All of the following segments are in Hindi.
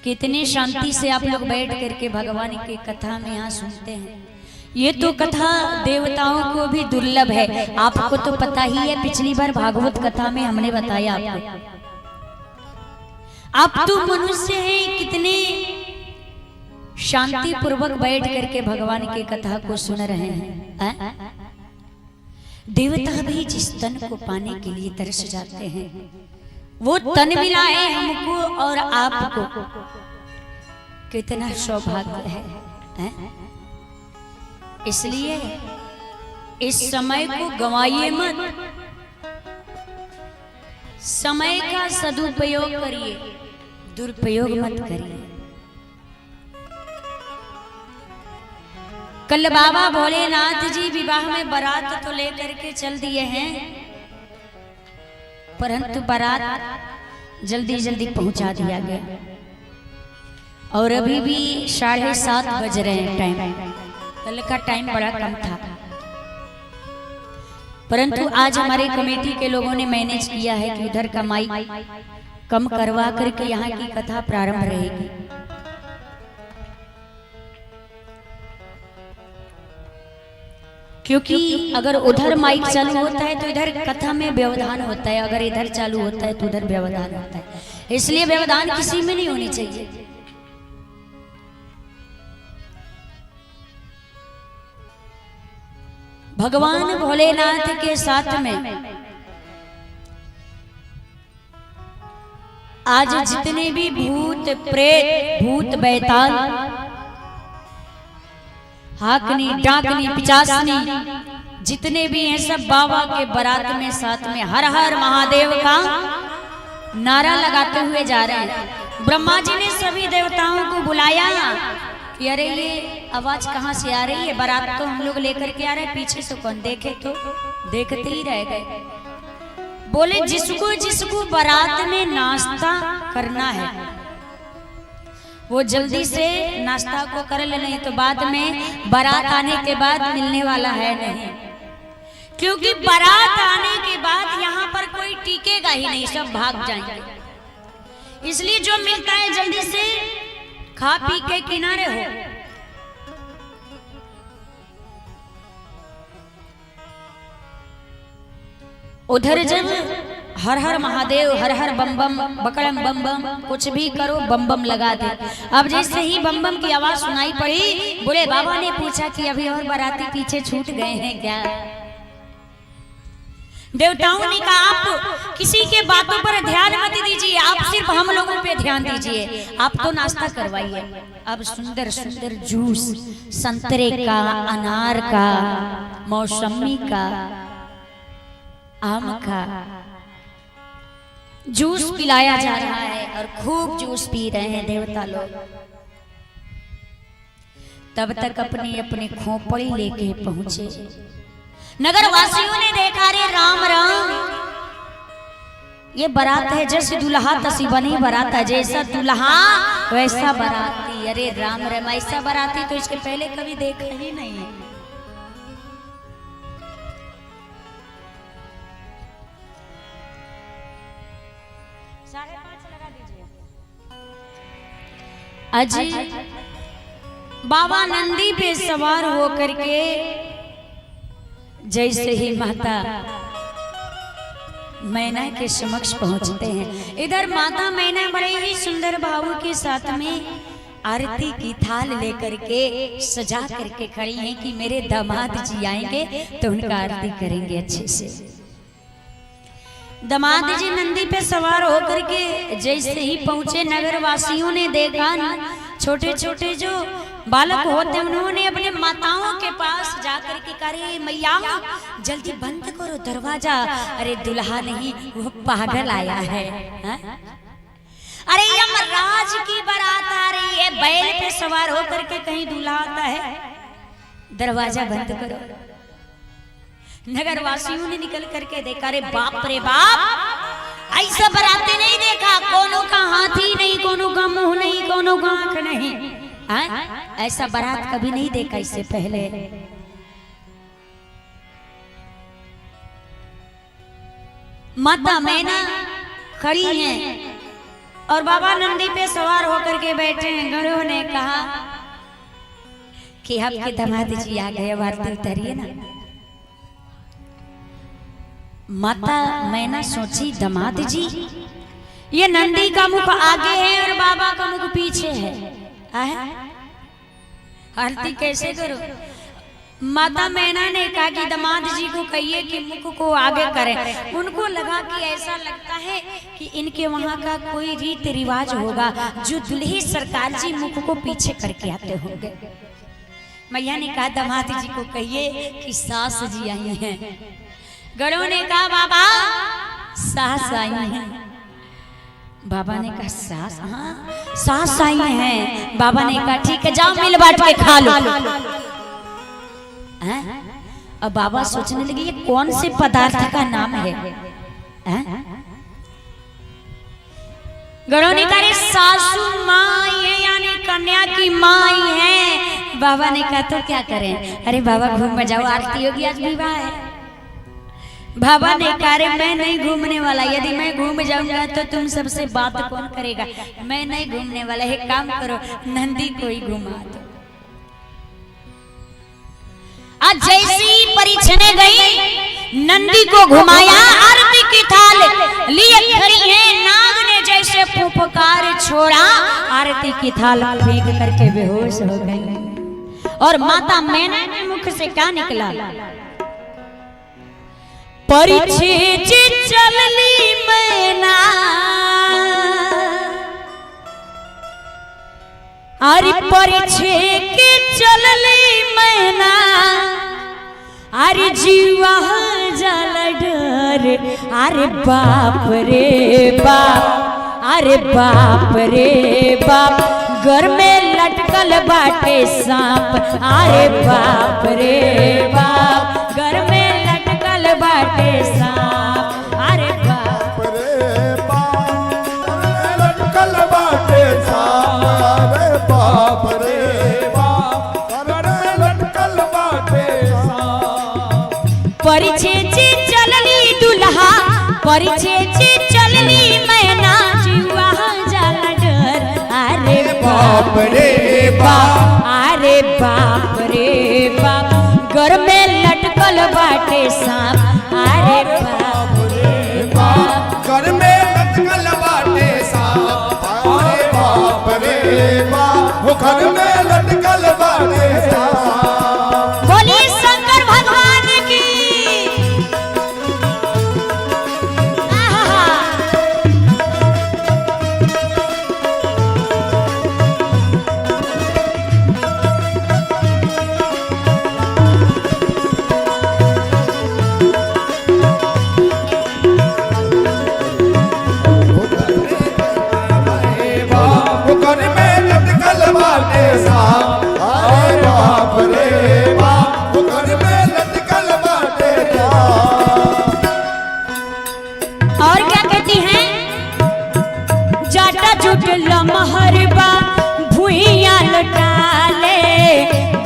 कितनी शांति से आप लोग बैठ करके भगवान की कथा में यहाँ सुनते हैं। ये तो कथा देवताओं को भी दुर्लभ है। आपको तो पता ही है, पिछली बार भागवत कथा में हमने बताया आपको। आप तो मनुष्य हैं, कितने शांति पूर्वक बैठ करके भगवान की कथा को सुन रहे हैं। देवता भी जिस तन को पाने के लिए तरस जाते हैं, वो तन मिला है हमको और आपको, कितना सौभाग्य है। इसलिए इस समय को गंवाइए मत, समय का सदुपयोग करिए, दुरुपयोग मत करिए। कल बाबा भोलेनाथ जी विवाह में बारात तो लेकर के चल दिए हैं, परंतु बारात जल्दी जल्दी पहुंचा दिया गया और अभी भी 7:30 बज रहे हैं। टाइम कल का टाइम बड़ा कम था, परंतु आज हमारे कमेटी के लोगों ने मैनेज किया है कि उधर का माइक कम करवा करके यहाँ की कथा प्रारंभ रहेगी। क्योंकि अगर उधर माइक चालू होता है तो इधर कथा में व्यवधान होता है, अगर इधर चालू होता है तो उधर व्यवधान होता है। इसलिए व्यवधान किसी में नहीं होनी चाहिए। भगवान भोलेनाथ के साथ में आज जितने भी भूत प्रेत, भूत बैताल, हाकनी डाकनी पिचासनी जितने भी हैं, सब बाबा के बारात में साथ में हर हर महादेव का नारा लगाते हुए जा रहे हैं। ब्रह्मा जी ने सभी देवताओं को बुलाया कि अरे ये आवाज कहाँ से आ रही है, बारात तो हम लोग लेकर के आ रहे हैं, पीछे से कौन देखे, तो देखते ही रह गए। बोले जिसको जिसको बारात में नाश्ता करना है वो जल्दी से नाश्ता को कर ले, नहीं तो बाद में बारात आने के बाद मिलने वाला है नहीं। क्योंकि बारात आने के बाद यहाँ पर कोई टिकेगा ही नहीं, सब भाग जाएंगे। इसलिए जो मिलता है जल्दी से खा पी के किनारे हो। उधर जब हर हर महादेव, हर हर बम बम, बकड़म बम बम, कुछ भी करो बम बम लगा दे। अब जैसे ही बम बम की आवाज सुनाई पड़ी, बोले बाबा ने पूछा कि अभी और बाराती पीछे छूट गए हैं क्या? देवताओं ने कहा आप किसी के बातों पर ध्यान मत दीजिए, आप सिर्फ हम लोगों पे ध्यान दीजिए, आप तो नाश्ता करवाइए। अब सुंदर सुंदर जूस, संतरे का, अनार का, मौसमी का, आम का जूस पिलाया जा रहा है और खूब जूस पी रहे हैं देवता लोग। तब तक अपनी अपनी खोपड़ी लेके पहुंचे। नगर वासियों ने देखा, रे राम राम, ये बारात है जैसे दुल्हा तसी बनी बारात है, जैसा दुल्हा वैसा बाराती। अरे राम राम, ऐसा बाराती तो इसके पहले कभी देखा ही नहीं है। अजी बाबा नंदी पे सवार होकर के जैसे ही माता मैना के समक्ष पहुंचते हैं, इधर माता मैना बड़े ही सुंदर भाव के साथ में आरती की थाल लेकर के सजा करके खड़ी हैं कि मेरे दामाद जी आएंगे तो उनका आरती करेंगे अच्छे से। दामाद जी नंदी पे सवार होकर के जैसे ही पहुंचे, नगर वासियों ने देखा ना, छोटे छोटे जो बालक होते उन्होंने अपने माताओं के पास जाकर के कहा, मैया जल्दी बंद करो दरवाजा, अरे दुल्हा नहीं वो पागल आया है। अरे यमराज की बारात आ रही है, बैल पे सवार होकर के कहीं दूल्हा आता है, दरवाजा बंद करो। नगर वासियों ने निकल करके देखा, अरे बाप रे बाप, ऐसा बाराते नहीं देखा, कोनो का हाथी नहीं, कोनो का मुंह नहीं, कोनो का आंख नहीं, ऐसा बारात कभी नहीं देखा इससे पहले। माता मैना खड़ी हैं, और बाबा नंदी पे सवार होकर के बैठे हैं। गणों ने कहा कि आपके दामाद जी आ गए, आरती उतारिए ना। माता मैना सोची दामाद जी, ये नंदी का मुख आगे है और बाबा का मुख पीछे है, आरती कैसे करो। माता मैना ने कहा कि दामाद जी को कहिए कि मुख को आगे करें। उनको लगा कि ऐसा लगता है कि इनके वहाँ का कोई रीति रिवाज होगा जो दुल्ही सरकार जी मुख को पीछे करके आते होंगे। मैया ने कहा दामाद जी को कहिए कि सास जी आई हैं। गणों ने कहा बाबा सास आई हैं। बाबा ने कहा सास, हाँ सास आई हैं। बाबा ने कहा ठीक है जाओ मिल बांट के खा लो। अब बाबा सोचने लगे ये कौन से पदार्थ का नाम है। गणों ने कहा सासू माई है, यानी कन्या की माई है। बाबा ने कहा तो क्या करें। अरे बाबा घूम जाओ, आरती होगी, आज विवाह है। बाबा ने कहा मैं नहीं घूमने वाला, यदि मैं घूम जाऊंगा तो तुम सबसे बात कौन करेगा। मैं नहीं घूमने वाला, एक काम करो नंदी को ही घुमा दो। आज जैसी परिछने गई नंदी को घुमाया, आरती की थाल लिए खड़ी है। नाग ने जैसे फुफकार छोड़ा, आरती की थाल फेंक करके बेहोश हो गई। और माता मैना के मुख से क्या निकला, परिछे चलली मैना, अरे परिछे के चलली मैना, अरे जीवा जल डर। अरे बाप रे बाप, अरे बाप रे बाप, घर में लटकल बाटे सांप। अरे बाप रे बाप, घर में लटकल बाटे सांप। अरे बाप रे बाप, लटकल बाटे सांप। अरे बाप रे बाप, घर में लटकल बाटे सांप। परिछे चलली दुल्हा, परिछे चलली मैना, जीवा जल डर। अरे बाप रे बाप, अरे बाप रे बाप, घर में लटकल बाटे सांप। अरे बाप रे बाप, घर में लटकल बाटे सांप। अरे बाप रे बाप, वो घर में लटकल बाटे सांप। बोलिए शंकर भगवान की।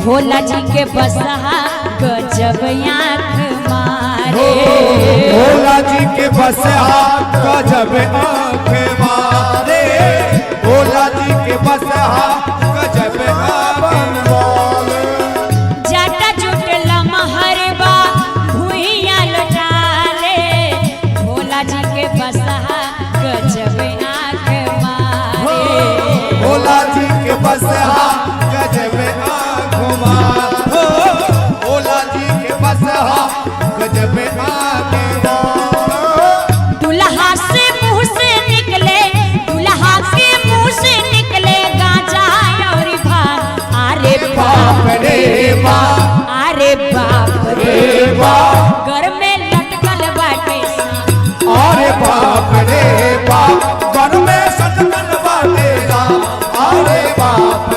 भोला जी के बसहा गजब आँख मारे। भोला जी के बसहा गजब आँख मारे। भोला जी के बसहा गजब आँख मारे। जाटा जुटला महरबा भुइया लटाले, भोला जी के बसहा गजब आँख मारे। भोला जी के बसहा गजब आँख मारे। भोला जी के बसहा गजब आँख मारे। दुल्हा से मुंह से निकले, दुल्हा के मुंह से निकले गांजा और भांग। अरे बाप रे बाप, अरे बाप रे बाप, घर में लटकल बाटे सांप। अरे बाप रे बाप, घर में सटकल बाटे सांप। अरे बाप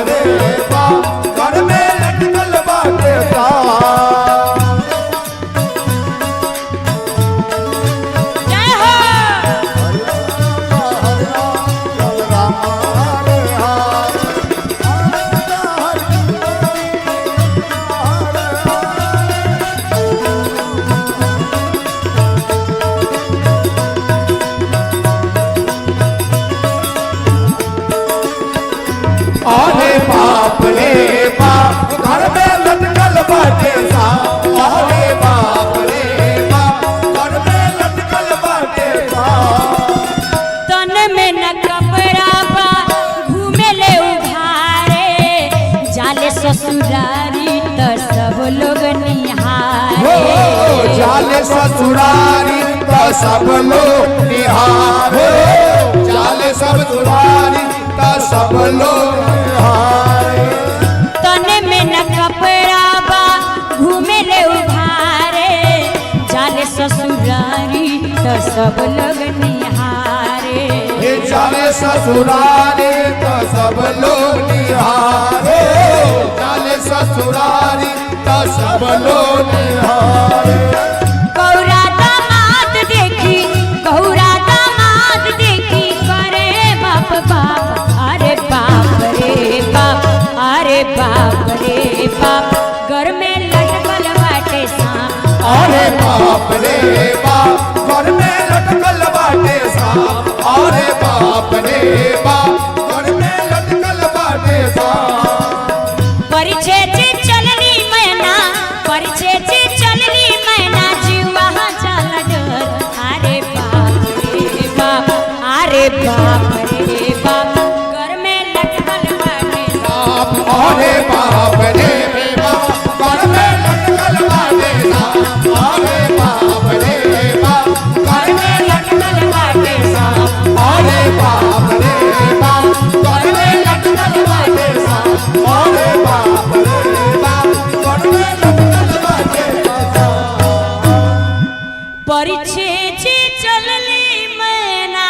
ससुरारी तो सब लोग निहारे, जाले ससुरारी तो सब लोग निहारे। तने में न कपड़ा बा घूमे ले उधारे, जाले ससुरारी तो सब लोग निहारे। ये जाले ससुरारी तो सब लोग निहारे, जाले ससुरारी तो सब लोग निहारे। गौरा दामाद देखी, गौरा दामाद देखी करे बाप बाप, अरे बाप रे बाप, अरे बाप रे बाप, घर में लटकल बाटे सांप, अरे बाप रे बाप, घर में लटकल बाटे सांप, अरे बाप रे बाप, घर में लटकल बाटे सांप। परिछे जे चलनी मैना, परिछे जे चलनी मैना, जीवा जाला डर, अरे बाप रे बाप, अरे बाप रे बाप, घर में लटकल बाटे सांप, अरे बाप रे बाप, घर में लटकल बाटे सांप, अरे बाप रे बाप, घर में लटकल बाटे सांप, अरे बाप रे बाप, घर में लटकल बाटे सांप, अरे बाप रे बाप, घर में लटकल बाटे सांप। परिछे जे चलनी मैना,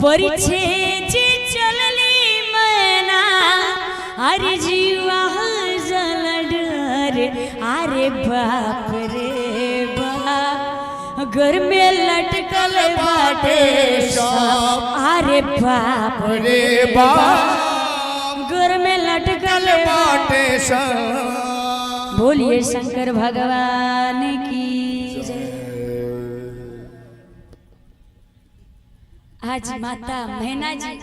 परिछे जे चलनी मैना, अरे जीवा जल डर, अरे बाप रे बाप, घर में लटकल बाटे सांप, अरे बाप रे बाप, घर में लटकल बाटे सांप। बोलिए शंकर भगवान की जय। आज माता मैना जी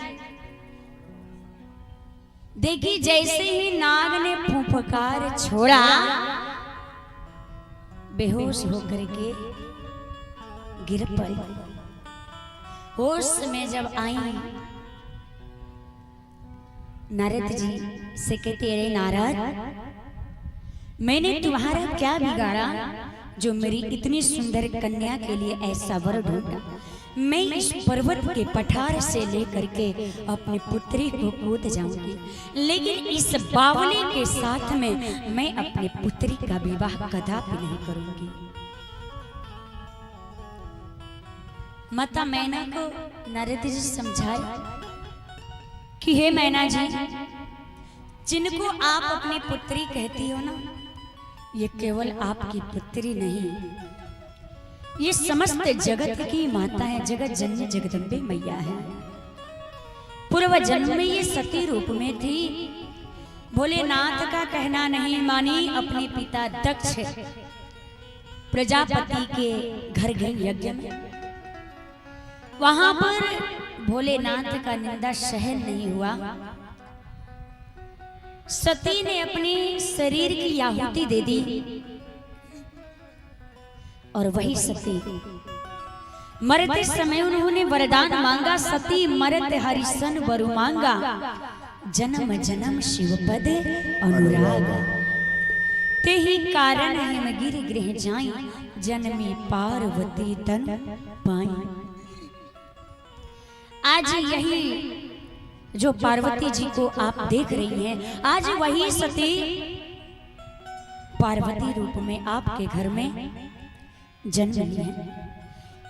देखी, जैसे ही नाग ने फुफकार छोड़ा, बेहोश होकर के गिर पड़ी। होश में जब आई, नारद जी से कहते, अरे नारद, मैंने तुम्हारा क्या बिगाड़ा जो मेरी इतनी सुंदर कन्या के लिए ऐसा वर ढूंढा। मैं इस पर्वत के पठार से लेकर के अपनी पुत्री को कूद जाऊंगी, लेकिन इस बावली के साथ में मैं अपनी पुत्री का विवाह कदापि नहीं करूंगी। माता मैना को नारद जी समझाए कि हे मैना जी, जिनको आप अपनी पुत्री कहती हो ना, ये केवल आपकी पुत्री नहीं, ये समस्त जगत की माता है, जगत जननी जगदम्बे मैया है। पूर्व जन्म में ये सती रूप में थी। भोलेनाथ का कहना नहीं मानी, अपने पिता दक्ष प्रजापति के घर गई यज्ञ में। वहां पर भोलेनाथ का निंदा सहन नहीं हुआ। सती ने अपनी शरीर की आहुति दे दी, और वही सती मरते समय उन्होंने वरदान मांगा, सती मरत हरिसन वरु मांगा, जन्म जन्म शिवपद अनुराग। ते ही कारण हिम गिर गृह जाई, जन्मी पार्वती तन पाई। आज यही जो पार्वती जी को आप देख रही हैं, आज वही सती पार्वती रूप में आपके घर में जन्म ली है।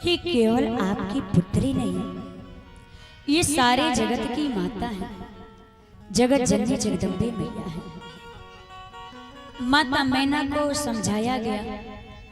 ये केवल आपकी पुत्री नहीं, ये सारे जगत की माता है, जगत जननी जगदम्बे मैया है। माता मैना को समझाया गया